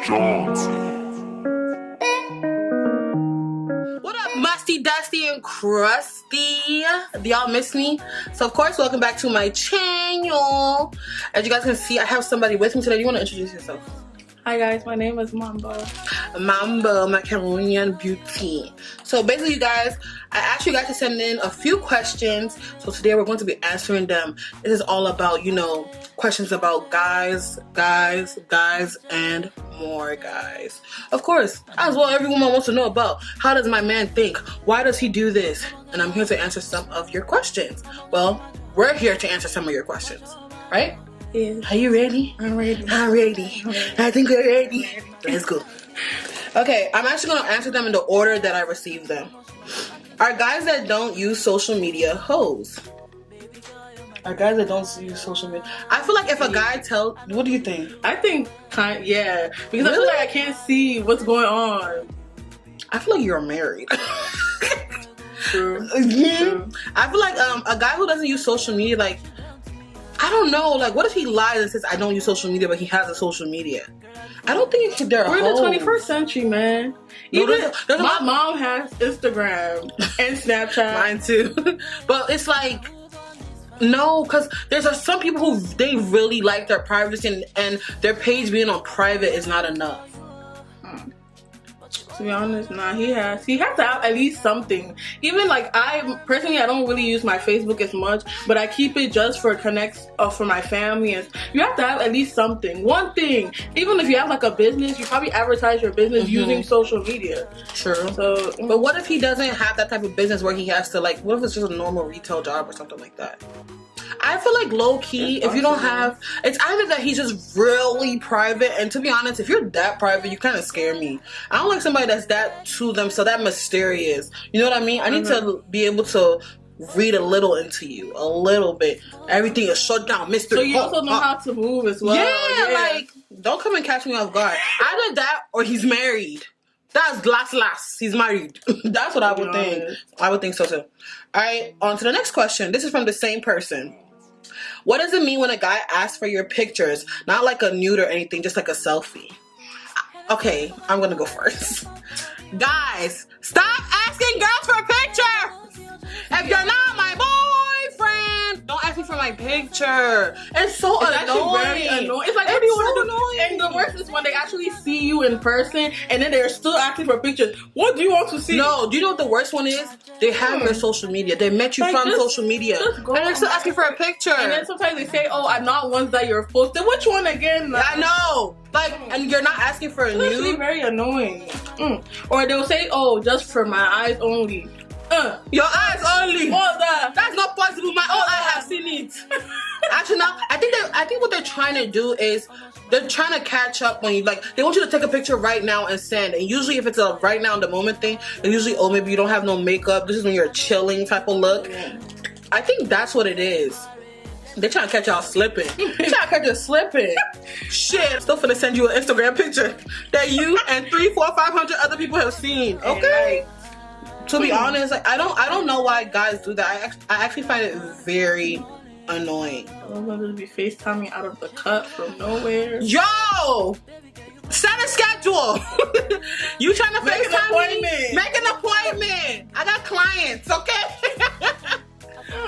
What up, musty, dusty, and crusty? Do y'all miss me? So of course, welcome back to my channel. As you guys can see, I have somebody with me today. Do you want to introduce yourself? Hi guys, my name is Mamboh. Mamboh, my Caribbean beauty. So basically, you guys, I asked you guys to send in a few questions. So today we're going to be answering them. This is all about, you know, questions about guys, and more guys. Of course, as well, every woman wants to know about how does my man think? Why does he do this? And I'm here to answer some of your questions. Well, we're here to answer some of your questions, right? Yeah. Are you ready? I'm ready. I'm ready. I think we're ready. Let's go. Okay, I'm actually going to answer them in the order that I received them. Are guys that don't use social media hoes? Are guys that don't use social media? I feel like if a guy tells... What do you think? I think, yeah. Because I feel like I can't see what's going on. I feel like you're married. True. True. I feel like a guy who doesn't use social media, like... I don't know, like, what if he lies and says, I don't use social media, but he has a social media? I don't think they're We're in the 21st century, man. No, Even my mom has Instagram and Snapchat. Mine too. But it's like, no, because there's some people who, they really like their privacy and their page being on private is not enough. To be honest, nah, he has to have at least something. Even like I don't really use my Facebook as much, but I keep it just for connects for my family, and you have to have at least something, one thing. Even if you have like a business, you probably advertise your business using social media. True. So, but what if he doesn't have that type of business where he has to, like, what if it's just a normal retail job or something like that? I feel like low-key, if you don't have... It's either that he's just really private, and to be honest, if you're that private, you kind of scare me. I don't like somebody that's that to them, so that mysterious. You know what I mean? I need to be able to read a little into you. A little bit. Everything is shut down, Mr. So you also know how to move as well. Yeah, like, don't come and catch me off guard. Either that or he's married. That's last. He's married. That's what I would think. I would think so too. Alright, on to the next question. This is from the same person. What does it mean when a guy asks for your pictures? Not like a nude or anything, just like a selfie. Okay, I'm gonna go first. Guys, stop asking girls for pictures! If you're not my boyfriend, don't ask me for my picture. It's so annoying. Very annoying. It's like, what do you want to do? And the worst is when they actually see you in person and then they're still asking for pictures. What do you want to see? No, do you know what the worst one is? They have your social media. They met you from social media. And they're still asking for a picture. And then sometimes they say, oh, I'm not ones that you're posted. Which one again? I know. Like, and you're not asking for a nude. It's very annoying. Or they'll say, oh, just for my eyes only. Your eyes only. All that. That's not possible. My own eye have seen it. Actually, no. I think what they're trying to do is they're trying to catch up when you, like, they want you to take a picture right now and send. And usually if it's a right now in the moment thing, they usually, oh, maybe you don't have no makeup. This is when you're chilling type of look. I think that's what it is. They're trying to catch y'all slipping. They're trying to catch you slipping. Shit. Still finna send you an Instagram picture that you and 300, 400, 500 other people have seen. Okay? To be honest, like, I don't know why guys do that. I actually find it very annoying. I'm gonna be FaceTiming out of the cut from nowhere. Yo! Set a schedule. You trying to FaceTime me? Make an appointment. I got clients, okay?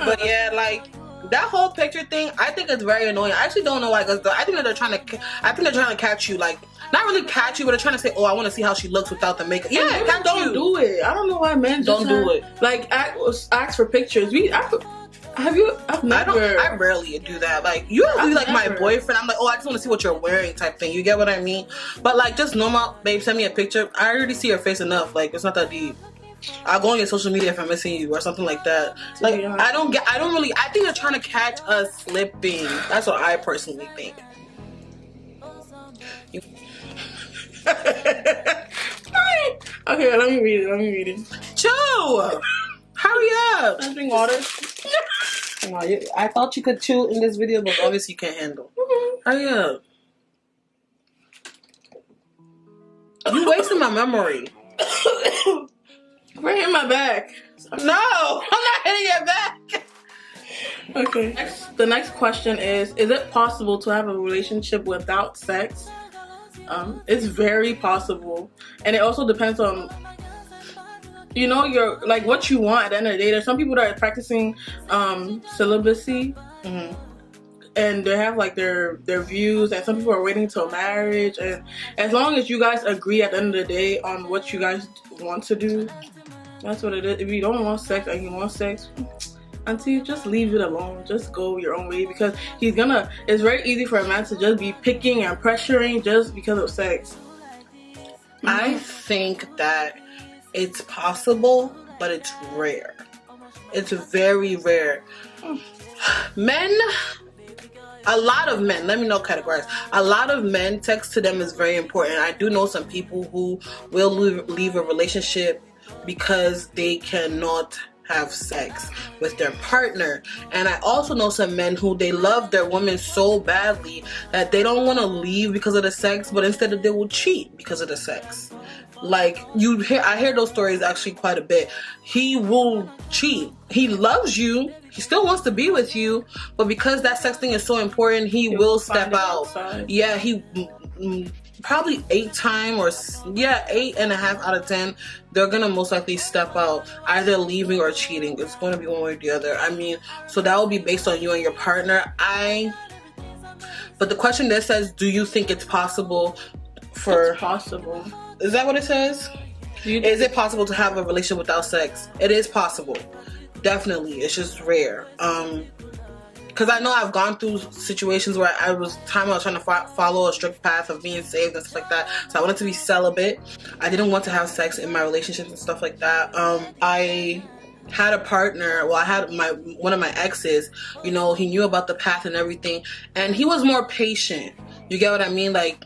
But yeah, like, that whole picture thing, I think it's very annoying. I actually don't know why, because I think they're trying to catch you, like, not really catch you, but they're trying to say, oh, I want to see how she looks without the makeup. Yeah, catch don't do it. I don't know why men don't do it. Like, ask for pictures. I rarely do that. Like, you have to be like my boyfriend. I'm like, oh, I just want to see what you're wearing type thing. You get what I mean? But like, just normal, babe, send me a picture. I already see your face enough. Like, it's not that deep. I'll go on your social media if I'm missing you or something like that. Like, I think they're trying to catch us slipping. That's what I personally think. Okay, let me read it. Chew! Hurry up! Can I drink water? I thought you could chew in this video, but obviously you can't handle. Hurry up. You wasting my memory. Right in my back. No, I'm not hitting your back. Okay. The next question is it possible to have a relationship without sex? It's very possible, and it also depends on, you know, your like what you want at the end of the day. There's some people that are practicing celibacy, and they have like their views, and some people are waiting till marriage. And as long as you guys agree at the end of the day on what you guys want to do, that's what it is. If you don't want sex and you want sex, auntie, just leave it alone. Just go your own way, because it's very easy for a man to just be picking and pressuring just because of sex. I think that it's possible, but it's rare. It's very rare. Men, a lot of men, let me know categorize. A lot of men, sex to them is very important. I do know some people who will leave a relationship because they cannot have sex with their partner. And I also know some men who they love their woman so badly that they don't want to leave because of the sex, but instead they will cheat because of the sex. Like, I hear those stories actually quite a bit. He will cheat. He loves you. He still wants to be with you, but because that sex thing is so important, he will step out. Outside. Yeah, he probably 8 and a half out of 10, they're gonna most likely step out, either leaving or cheating. It's going to be one way or the other. I mean, so that will be based on you and your partner. But the question there says, do you think it's possible It's possible. Is that what it says? Is it possible to have a relationship without sex? It is possible. Definitely. It's just rare. Because I know I've gone through situations where I was trying to follow a strict path of being saved and stuff like that. So I wanted to be celibate. I didn't want to have sex in my relationships and stuff like that. I had a partner. Well, I had one of my exes. You know, he knew about the path and everything, and he was more patient. You get what I mean? Like,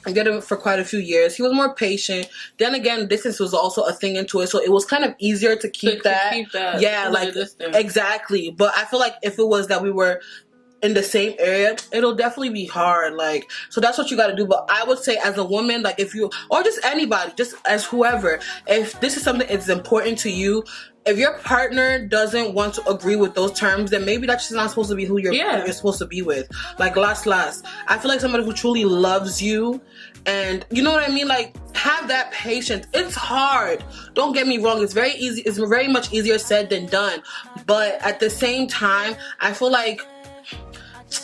I did it for quite a few years. He was more patient. Then again, distance was also a thing into it, so it was kind of easier to keep that. Yeah, like exactly. But I feel like if it was that we were in the same area, it'll definitely be hard. Like, so that's what you got to do. But I would say, as a woman, like, if you, or just anybody, just as whoever, if this is something that's important to you, if your partner doesn't want to agree with those terms, then maybe that's just not supposed to be who you're supposed to be with. Like, last, I feel like somebody who truly loves you, and you know what I mean? Like, have that patience. It's hard. Don't get me wrong. It's very easy. It's very much easier said than done. But at the same time, I feel like,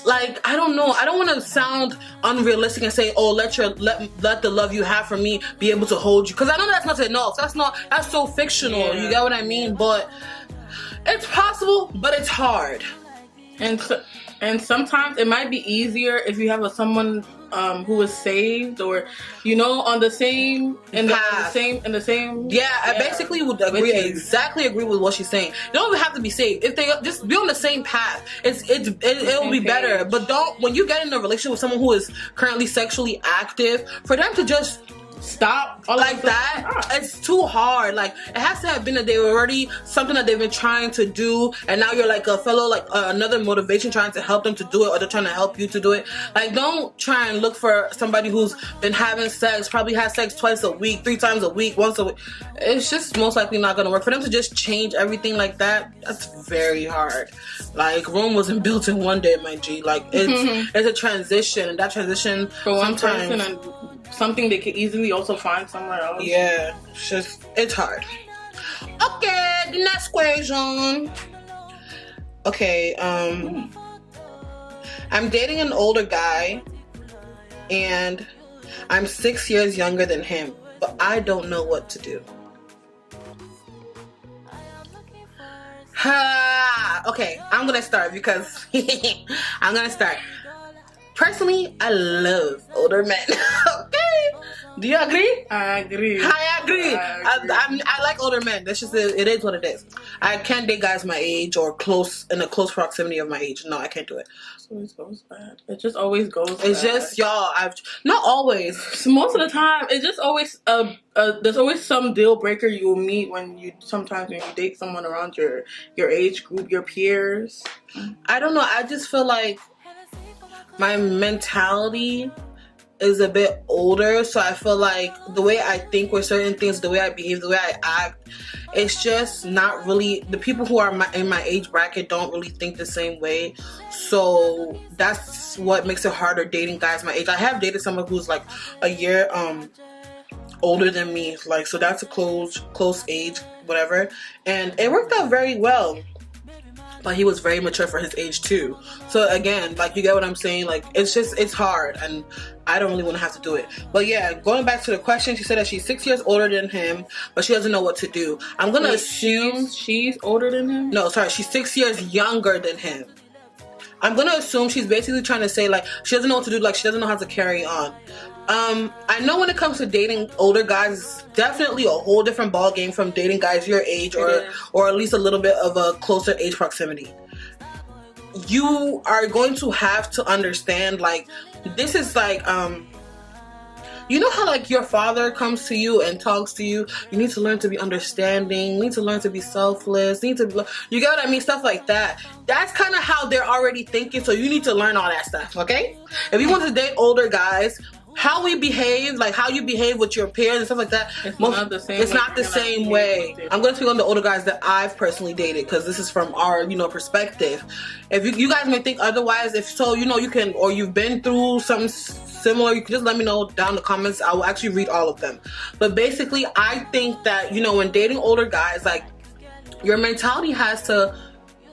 I don't know, I don't want to sound unrealistic and say, oh, let the love you have for me be able to hold you, because I know that's not enough. That's so fictional. Yeah. You get what I mean? But it's possible, but it's hard. And sometimes it might be easier if you have someone who is saved, or, you know, on the same in the same. Yeah, I basically would exactly agree with what she's saying. You don't even have to be saved. If they just be on the same path, it'll be better. But when you get in a relationship with someone who is currently sexually active, for them to just stop like that, it's too hard. Like, it has to have been that they were already something that they've been trying to do, and now you're like a fellow, like another motivation trying to help them to do it, or they're trying to help you to do it. Like, don't try and look for somebody who's been having sex, probably has sex twice a week, 3 times a week, once a week. It's just most likely not gonna work. For them to just change everything like that, that's very hard. Like, Rome wasn't built in one day, my G. Like, it's a transition, and that transition for one person and something they could easily also find somewhere else. Yeah, it's hard. Okay, the next question. Okay, I'm dating an older guy, and I'm 6 years younger than him, but I don't know what to do. Okay, I'm gonna start because I'm gonna start. Personally, I love older men. Okay, do you agree? I agree. I like older men. That's just it is what it is. I can't date guys my age or in a close proximity of my age. No, I can't do it. It always goes bad. It just always goes bad. It's just, y'all, not always. Most of the time, it's just always there's always some deal breaker you will meet when you date someone around your age group, your peers. I don't know. I just feel like my mentality is a bit older, so I feel like the way I think with certain things, the way I behave, the way I act, it's just not really, the people who are in my age bracket don't really think the same way. So that's what makes it harder dating guys my age. I have dated someone who's like a year older than me, like, so that's a close age, whatever, and it worked out very well. But he was very mature for his age too. So again, like, you get what I'm saying? Like, it's hard, and I don't really want to have to do it. But yeah, going back to the question, she said that she's 6 years older than him, but she doesn't know what to do. I'm gonna assume she's older than him. No, sorry, she's 6 years younger than him. I'm gonna assume she's basically trying to say, like, she doesn't know what to do, like, she doesn't know how to carry on. I know when it comes to dating older guys, it's definitely a whole different ball game from dating guys your age, or at least a little bit of a closer age proximity. You are going to have to understand, like, this is like, you know how, like, your father comes to you and talks to you, you need to learn to be understanding, you need to learn to be selfless, you get what I mean, stuff like that. That's kind of how they're already thinking, so you need to learn all that stuff, okay? If you want to date older guys, how we behave, like how you behave with your peers and stuff like that, it's not the same way. I'm going to speak on the older guys that I've personally dated, because this is from our, perspective. If you guys may think otherwise, if so, you can, or you've been through something similar, you can just let me know down in the comments. I will actually read all of them. But basically, I think that, when dating older guys, like, your mentality has to,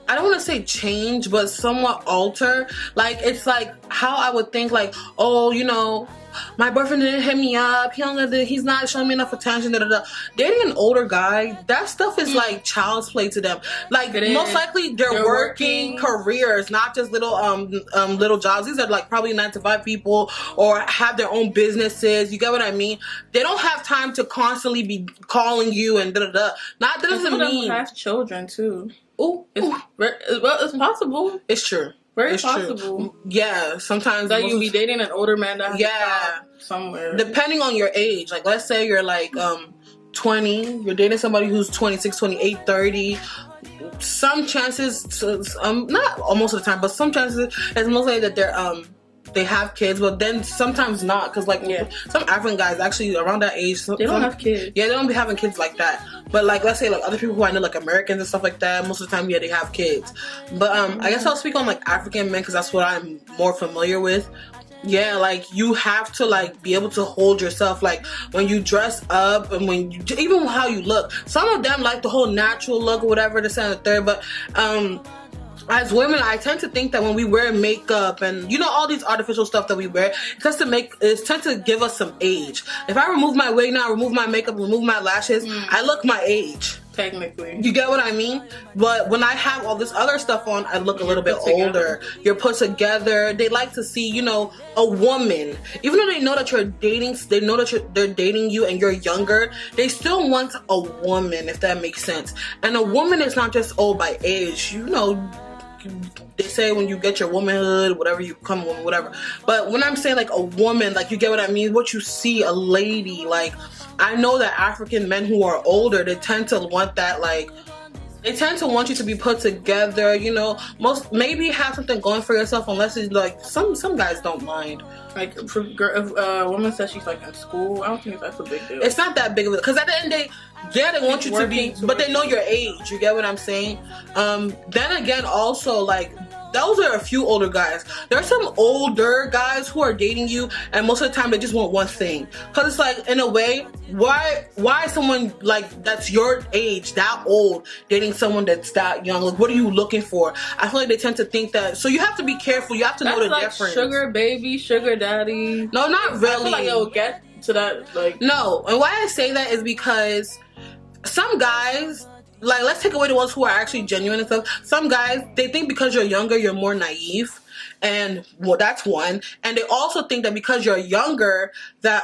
I don't want to say change, but somewhat alter. Like, it's like how I would think, like, oh, my boyfriend didn't hit me up, he's not showing me enough attention, Dating an older guy, that stuff is like child's play to them. Like, most likely they're working careers, not just little jobs. These are like probably 9-to-5 people, or have their own businesses. You get what I mean? They don't have time to constantly be calling you and Not that doesn't mean have children too. Well, it's possible. It's true. Very possible. True. Yeah, sometimes that you be dating an older man that has somewhere. Depending on your age. Like, let's say you're like 20, you're dating somebody who's 26, 28, 30. Some chances, not almost of the time, but some chances, it's mostly that they have kids, but then sometimes not, because some African guys actually around that age, they don't have kids. Yeah, they don't be having kids like that. But like, let's say like other people who I know, like Americans and stuff like that, most of the time, yeah, they have kids. But I guess I'll speak on like African men, because that's what I'm more familiar with. Yeah, like, you have to like be able to hold yourself, like when you dress up, and even how you look. Some of them like the whole natural look or whatever, this and the third, but as women, I tend to think that when we wear makeup and all these artificial stuff that we wear, it tends to give us some age. If I remove my wig now, remove my makeup, remove my lashes, I look my age. Technically. You get what I mean? But when I have all this other stuff on, I look a little bit older. You're put together. They like to see, a woman. Even though they know that you're dating, they know that they're dating you and you're younger, they still want a woman, if that makes sense. And a woman is not just old by age, they say when you get your womanhood, whatever, you become a woman, whatever. But when I'm saying like a woman, like, you get what I mean? What you see, a lady, like, I know that African men who are older, they tend to want that, like, they tend to want you to be put together, maybe have something going for yourself, unless it's like, some guys don't mind. Like, if a woman says she's like in school, I don't think that's a big deal. It's not that big of a, because at the end of the day, yeah, they want you to be, but they know your age, you get what I'm saying? Then again, also, like, those are a few older guys. There are some older guys who are dating you, and most of the time they just want one thing. Because it's like, in a way, why someone like that's your age, that old, dating someone that's that young? Like, what are you looking for? I feel like they tend to think that. So you have to be careful. You have to know the difference. Sugar baby, sugar daddy. No, not really. I feel like it'll get to that. Like, no, and why I say that is because some guys, like, let's take away the ones who are actually genuine and stuff. Some guys, they think because you're younger, you're more naive. And, well, that's one. And they also think that because you're younger, that,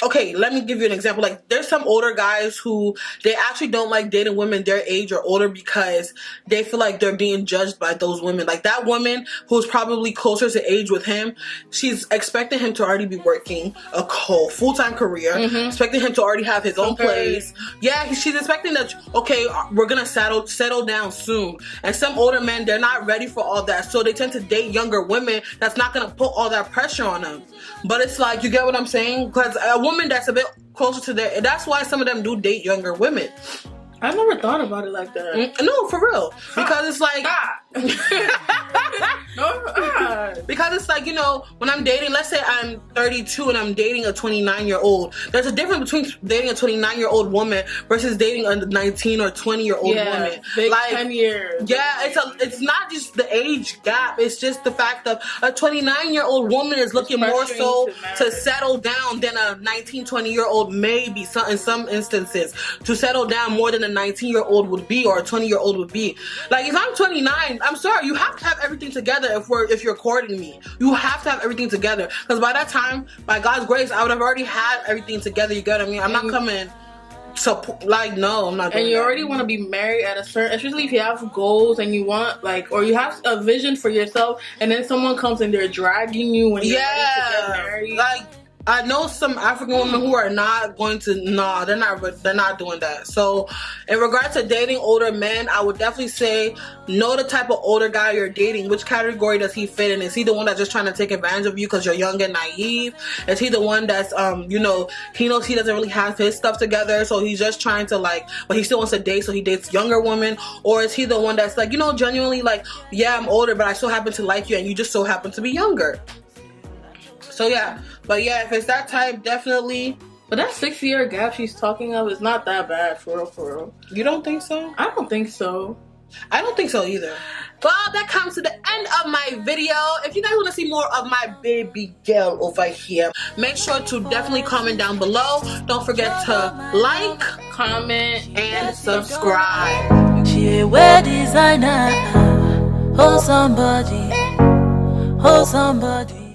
okay, let me give you an example. Like, there's some older guys who they actually don't like dating women their age or older because they feel like they're being judged by those women. Like, that woman who's probably closer to age with him, she's expecting him to already be working a full-time career, expecting him to already have his own place. Yeah, she's expecting that, okay, we're gonna settle down soon. And some older men, they're not ready for all that, so they tend to date younger women that's not gonna put all that pressure on them. But it's like, you get what I'm saying? Because a woman that's a bit closer to their, that's why some of them do date younger women. I never thought about it like that. No, for real. Because it's like... No, because it's like, you know, when I'm dating, let's say I'm 32 and I'm dating a 29-year-old. There's a difference between dating a 29-year-old woman versus dating a 19 or 20-year-old woman. Big like 10 years. Yeah, it's not just the age gap. It's just the fact of a 29-year-old woman is looking more so to settle down than a 19, 20-year-old maybe in some instances to settle down more than a 19-year-old would be or a 20-year-old would be. Like, if I'm 29, I'm sorry, you have to have everything together if you're courting me. You have to have everything together. Because by that time, by God's grace, I would have already had everything together. You get what I mean? I'm not coming to, like, no, I'm not doing And you that. already want to be married at a certain, especially if you have goals and you want, like, or you have a vision for yourself, and then someone comes and they're dragging you when you're ready to get married. Like, I know some African women who are not going to, they're not doing that. So in regards to dating older men, I would definitely say know the type of older guy you're dating. Which category does he fit in? Is he the one that's just trying to take advantage of you because you're young and naive? Is he the one that's you know, he knows he doesn't really have his stuff together, so he's just trying to, like, but he still wants to date, so he dates younger women? Or is he the one that's like, you know, genuinely like, yeah, I'm older, but I still happen to like you and you just so happen to be younger? So yeah, but yeah, if it's that type, definitely. But that 6-year gap she's talking of is not that bad, for real, for real. You don't think so? I don't think so. I don't think so either. Well, that comes to the end of my video. If you guys want to see more of my baby girl over here, make sure to definitely comment down below. Don't forget to like, comment, and subscribe. She a wear designer. Oh somebody. Oh somebody.